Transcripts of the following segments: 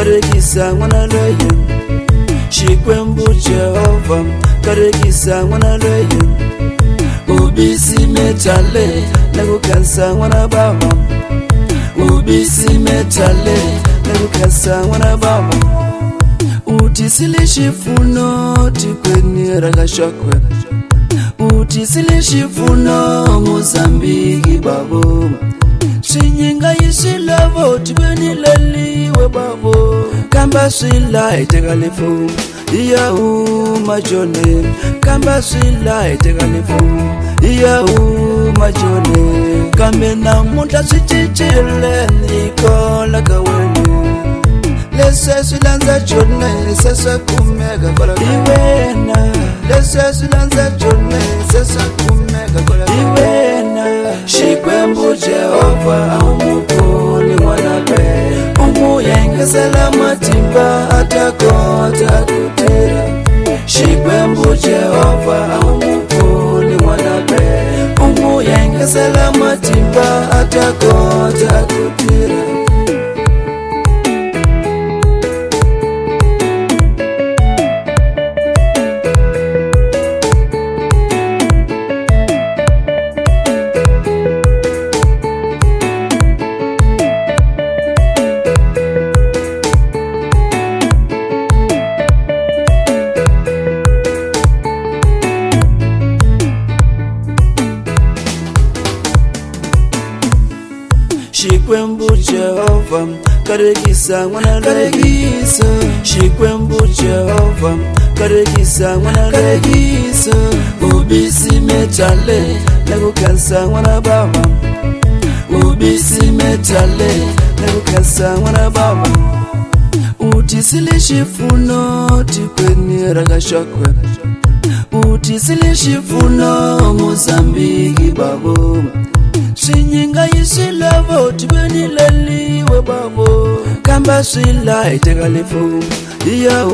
karekisa mwana loye Shikwembu Jehova karekisa mwana loye Ubisi metale nakukansa mwana baba Ubisi metale nakukansa mwana baba Utisile shifuno tikweni rakashakwe Utisile shifuno Mozambiki babo Shinyinga yishilavo tikweni laliwe babo Kamba shila itekalifu Iya majone Kamba shila itekalifu Iya majone Kamena muta shichichile Nikola kaweni Lese silanza jone Sesa kumega kola Iwena Lese silanza jone Sesa kumega kola Iwena Shikwembu Jehova Umukuni mwanape Umuyengezela matimba Atakota kutira Shikwembu Jehova Umukuni mwanape Umuyengezela matimba Atakota kutira Shikwembu Jehova karekisa mwana karekisa Shikwembu Jehova karekisa mwana karekisa Ubisi metale nakukansa mwana baba Ubisi metale nakukansa mwana baba Utisile shifuno tikweni rakashakwe Utisile shifuno Mozambiki babo Shinyinga yishilavo tikweni laliwe babo Kamba shila itekalifu Iya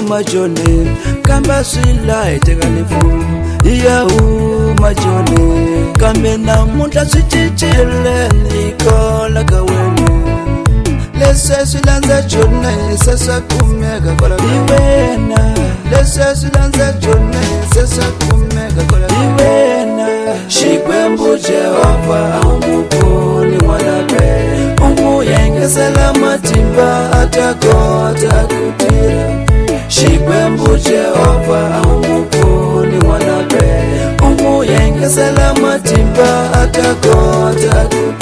majone Kamba shila itekalifu Iya majone Kamena muta shichichile Nikola kaweni Lese silanza jone Sesa kumega kola Iwena Lese silanza jone Sesa kumega kola Iwena Shikwembu Jehova Umukuni mwanape Umuyengezela matimba Atakota kutira Shikwembu Jehova Umukuni mwanape Umuyengezela matimba Atakota kutira